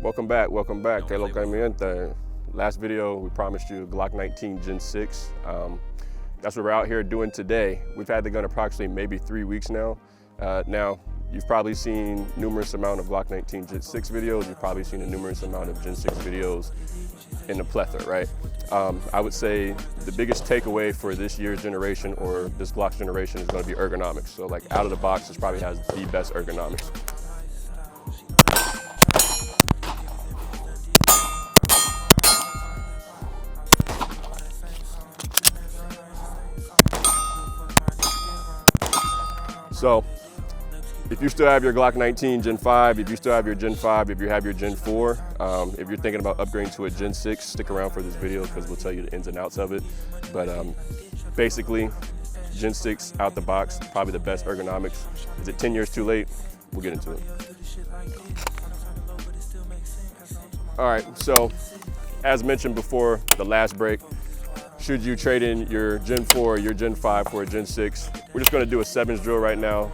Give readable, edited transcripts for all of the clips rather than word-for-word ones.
Welcome back, que lo que miente. Last video, we promised you Glock 19 Gen 6. That's what we're out here doing today. We've had the gun approximately maybe 3 weeks now. Now, you've probably seen numerous amount of Glock 19 Gen 6 videos. You've probably seen a numerous amount of Gen 6 videos in the plethora, right? I would say the biggest takeaway for this year's generation or this Glock generation is gonna be ergonomics. So like out of the box, this probably has the best ergonomics. So, if you still have your Glock 19 Gen 5, if you still have your Gen 5, if you have your Gen 4, if you're thinking about upgrading to a Gen 6, stick around for this video because we'll tell you the ins and outs of it. But basically, Gen 6 out the box, probably the best ergonomics. Is it 10 years too late? We'll get into it. All right, so as mentioned before the last break, should you trade in your Gen 4 or your Gen 5 for a Gen 6? We're just gonna do a 7s drill right now.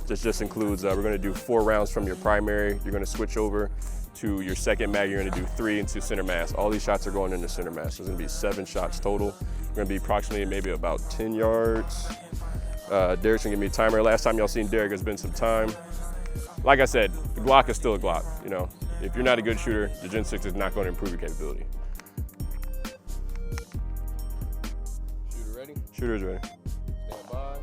This just includes, we're gonna do 4 rounds from your primary. You're gonna switch over to your second mag. You're gonna do 3 into center mass. All these shots are going into center mass. There's gonna be 7 shots total. We're gonna be approximately maybe about 10 yards. Derek's gonna give me a timer. Last time y'all seen Derek, it's been some time. Like I said, the Glock is still a Glock. You know, if you're not a good shooter, the Gen 6 is not gonna improve your capability. Shooter ready? Shooter's ready. Stand by.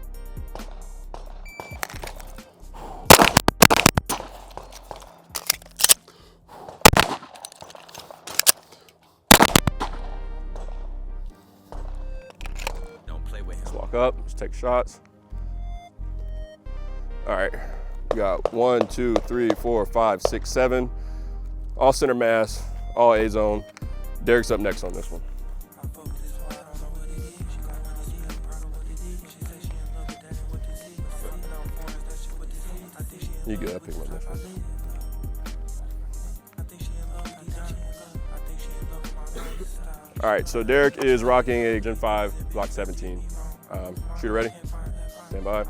Don't play with him. Let's walk up, let's take shots. All right, we got 1, 2, 3, 4, 5, 6, 7. All center mass, all A zone. Derek's up next on this one. You good, I pick my next one. All right, so Derek is rocking a Gen 5 Glock 17. Shooter ready? Stand by.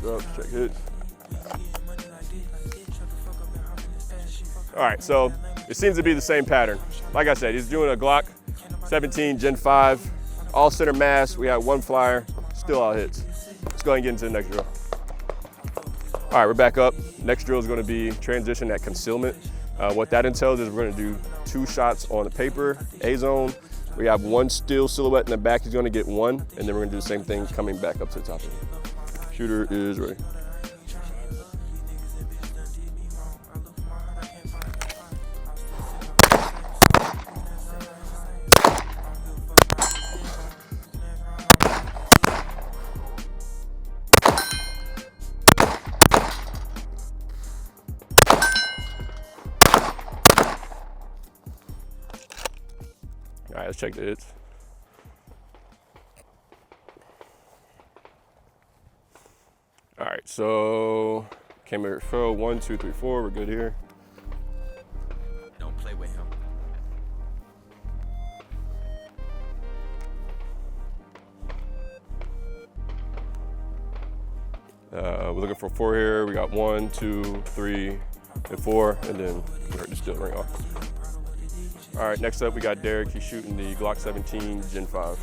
Up, check hit. All right, so it seems to be the same pattern. Like I said, he's doing a Glock 17 Gen 5, all center mass. We had 1 flyer, still all hits. Let's go ahead and get into the next drill. All right, we're back up. Next drill is gonna be transition at concealment. What that entails is we're gonna do 2 shots on the paper, A zone. We have 1 still silhouette in the back, he's gonna get 1, and then we're gonna do the same thing coming back up to the top of it. Shooter is ready. All right, let's check the hits. All right, so camera fill 1, 2, 3, 4. We're good here. Don't play with him. We're looking for 4 here. We got 1, 2, 3, and 4, and then we heard the still ring off. All right, next up we got Derek. He's shooting the Glock 17 Gen 5.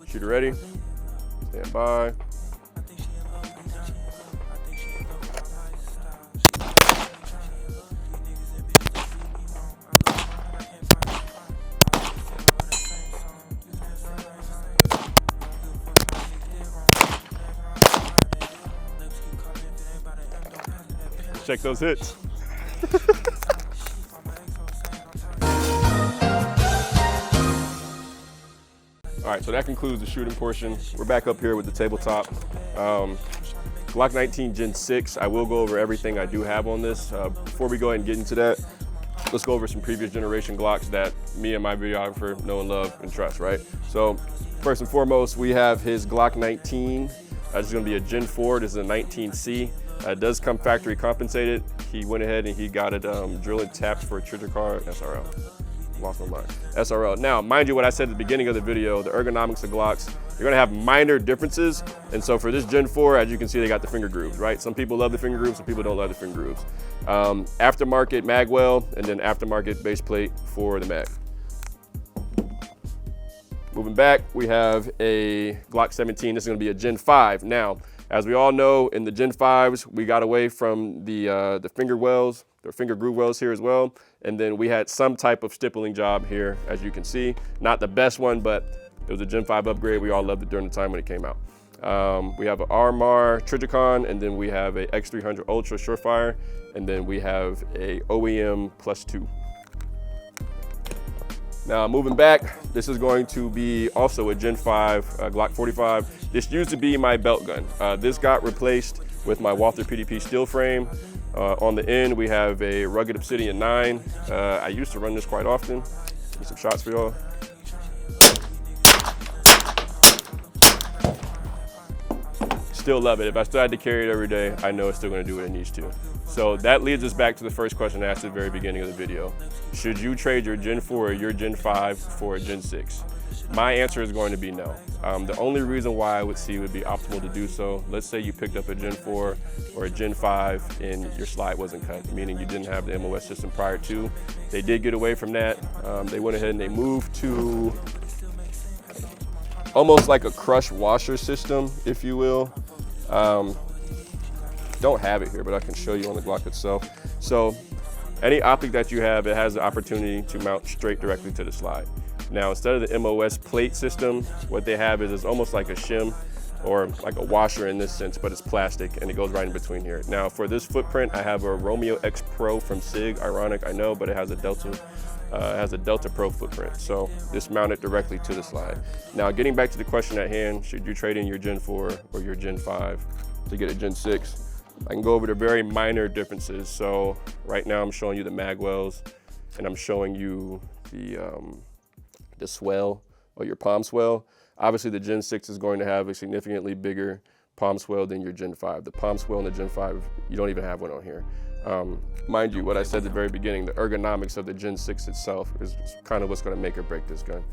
Shooter ready? Stand by. Check those hits. All right, so that concludes the shooting portion. We're back up here with the tabletop. Glock 19 Gen 6, I will go over everything I do have on this. Before we go ahead and get into that, let's go over some previous generation Glocks that me and my videographer know and love and trust, right? So First and foremost, we have his Glock 19. This is gonna be a Gen 4, this is a 19C. It does come factory compensated. He went ahead and he got it drill and tapped for a trigger card, SRL. Lost my mind. SRL. Now, mind you, what I said at the beginning of the video, the ergonomics of Glocks, you're gonna have minor differences. And so for this Gen 4, as you can see, they got the finger grooves, right? Some people love the finger grooves, some people don't love the finger grooves. Aftermarket mag well, and then aftermarket base plate for the mag. Moving back, we have a Glock 17. This is gonna be a Gen 5. Now, as we all know, in the Gen 5s, we got away from the finger wells, the finger groove wells here as well. And then we had some type of stippling job here, as you can see. Not the best one, but it was a Gen 5 upgrade. We all loved it during the time when it came out. We have an RMR Triticon, and then we have a X300 Ultra Surefire, and then we have a OEM +2. Now moving back, this is going to be also a Gen 5 Glock 45. This used to be my belt gun. This got replaced with my Walther PDP steel frame. On the end, we have a Rugged Obsidian 9. I used to run this quite often. Get some shots for y'all. Still love it. If I still had to carry it every day, I know it's still gonna do what it needs to. So that leads us back to the first question I asked at the very beginning of the video. Should you trade your Gen 4 or your Gen 5 for a Gen 6? My answer is going to be no. The only reason why I would see it would be optimal to do so, let's say you picked up a Gen 4 or a Gen 5 and your slide wasn't cut, meaning you didn't have the MOS system prior to. They did get away from that. They went ahead and they moved to almost like a crush washer system, if you will. Don't have it here, but I can show you on the Glock itself. So any optic that you have, it has the opportunity to mount straight directly to the slide. Now, instead of the MOS plate system, what they have is it's almost like a shim or like a washer in this sense, but it's plastic and it goes right in between here. Now, for this footprint, I have a Romeo X Pro from SIG. Ironic, I know, but it has a Delta Pro footprint. So this mounted directly to the slide. Now, getting back to the question at hand, should you trade in your Gen 4 or your Gen 5 to get a Gen 6? I can go over the very minor differences. So right now I'm showing you the mag wells and I'm showing you the swell or your palm swell. Obviously the Gen 6 is going to have a significantly bigger palm swell than your Gen 5. The palm swell in the Gen 5, you don't even have one on here. Mind you, what I said at the very beginning, the ergonomics of the Gen 6 itself is kind of what's gonna make or break this gun.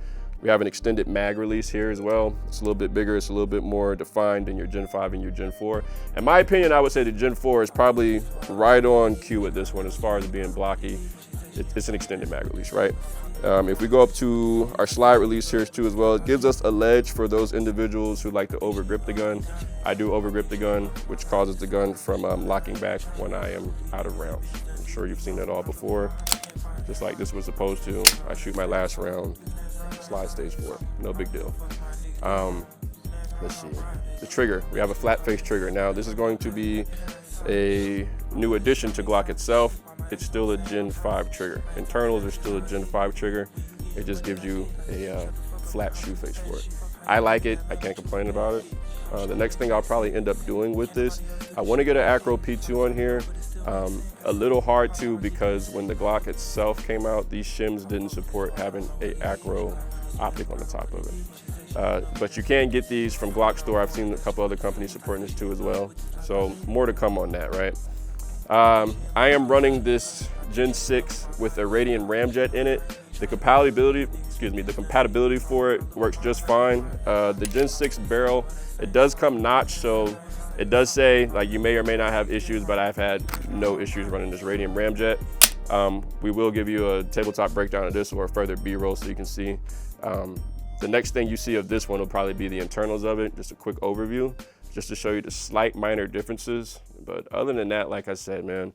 We have an extended mag release here as well. It's a little bit bigger, it's a little bit more defined than your Gen 5 and your Gen 4. In my opinion, I would say the Gen 4 is probably right on cue with this one as far as being blocky. It's an extended mag release, right? If we go up to our slide release here too as well, it gives us a ledge for those individuals who like to over grip the gun. I do over grip the gun, which causes the gun from locking back when I am out of rounds. I'm sure you've seen that all before. Just like this was supposed to. I shoot my last round, slide stays forward, no big deal. Let's see, the trigger, we have a flat face trigger. Now this is going to be a new addition to Glock itself. It's still a Gen 5 trigger. Internals are still a Gen 5 trigger. It just gives you a flat shoe face for it. I like it, I can't complain about it. The next thing I'll probably end up doing with this, I wanna get an Acro P2 on here. A little hard to, because when the Glock itself came out, these shims didn't support having a Acro optic on the top of it. But you can get these from Glock Store. I've seen a couple other companies supporting this too as well. So more to come on that, right? I am running this Gen 6 with a Radian ramjet in it. The compatibility for it works just fine. The Gen 6 barrel, it does come notched, so it does say like you may or may not have issues, but I've had no issues running this Radian ramjet. We will give you a tabletop breakdown of this or a further B-roll so you can see. The next thing you see of this one will probably be the internals of it, just a quick overview, just to show you the slight minor differences. But other than that, like I said, man,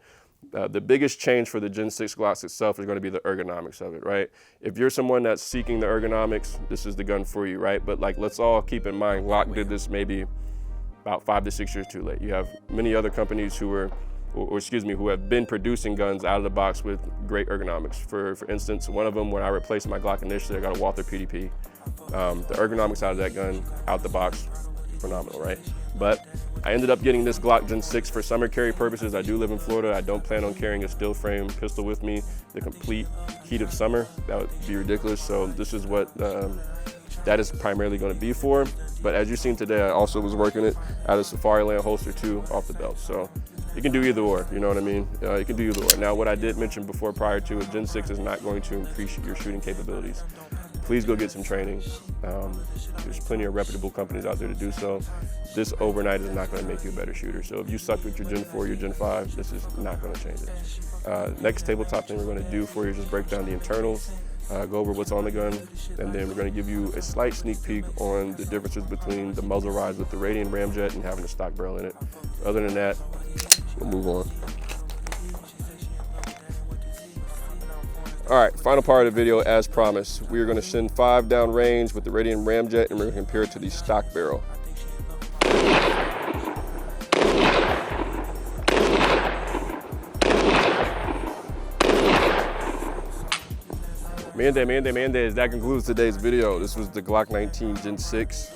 the biggest change for the Gen 6 Glocks itself is going to be the ergonomics of it, right? If you're someone that's seeking the ergonomics, this is the gun for you, right? But like, let's all keep in mind, Glock did this maybe about 5 to 6 years too late. You have many other companies who have been producing guns out of the box with great ergonomics. For instance, one of them, when I replaced my Glock initially, I got a Walther PDP. The ergonomics out of that gun, out the box, phenomenal, right? But I ended up getting this Glock Gen 6 for summer carry purposes. I do live in Florida. I don't plan on carrying a steel frame pistol with me the complete heat of summer. That would be ridiculous. So this is what that is primarily going to be for. But as you've seen today, I also was working it out of Safariland holster 2 off the belt. So you can do either or, you know what I mean? You can do either or. Now, what I did mention before prior to it, Gen 6 is not going to increase your shooting capabilities. Please go get some training. There's plenty of reputable companies out there to do so. This overnight is not going to make you a better shooter. So if you suck with your Gen 4, your Gen 5, this is not going to change it. Next tabletop thing we're going to do for you is just break down the internals, go over what's on the gun, and then we're going to give you a slight sneak peek on the differences between the muzzle rise with the Radian ramjet and having a stock barrel in it. Other than that, we'll move on. All right, final part of the video, as promised. We are going to send 5 down range with the Radian ramjet, and we're going to compare it to the stock barrel. Mande, that concludes today's video. This was the Glock 19 Gen 6.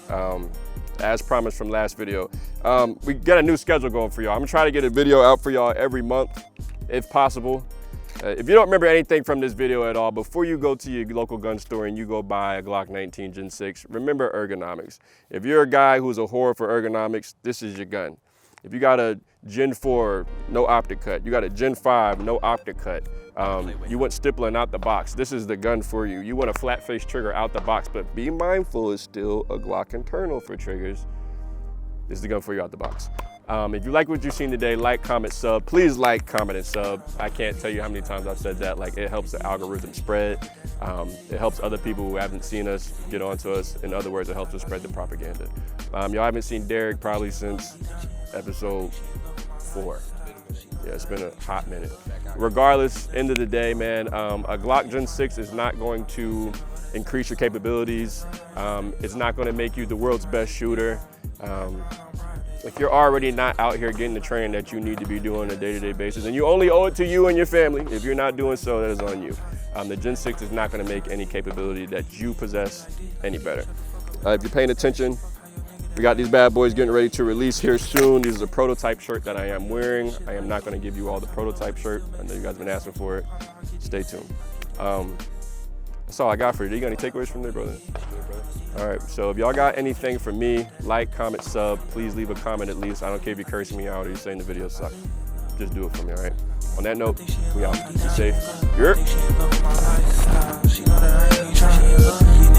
As promised from last video. We got a new schedule going for y'all. I'm gonna try to get a video out for y'all every month, if possible. If you don't remember anything from this video at all, before you go to your local gun store and you go buy a Glock 19 Gen 6, remember ergonomics. If you're a guy who's a whore for ergonomics, this is your gun. If you got a Gen 4, no optic cut. You got a Gen 5, no optic cut. You want stippling out the box. This is the gun for you. You want a flat face trigger out the box, but be mindful, it's still a Glock internal for triggers. This is the gun for you out the box. If you like what you've seen today, like, comment, sub. Please like, comment, and sub. I can't tell you how many times I've said that. Like, it helps the algorithm spread. It helps other people who haven't seen us get onto us. In other words, it helps us spread the propaganda. Y'all haven't seen Derek probably since episode 4. Yeah, it's been a hot minute. Regardless, end of the day, man, a Glock Gen 6 is not going to increase your capabilities. It's not going to make you the world's best shooter. If you're already not out here getting the training that you need to be doing on a day-to-day basis, and you only owe it to you and your family, if you're not doing so, that is on you. The Gen 6 is not going to make any capability that you possess any better. If you're paying attention, we got these bad boys getting ready to release here soon. This is a prototype shirt that I am wearing. I am not going to give you all the prototype shirt. I know you guys have been asking for it. Stay tuned. That's all I got for you. You got any takeaways from there, brother? All right, so if y'all got anything for me, like, comment, sub, please leave a comment at least. I don't care if you're cursing me out or you're saying the video sucks. Just do it for me, all right? On that note, we out. Be safe. You're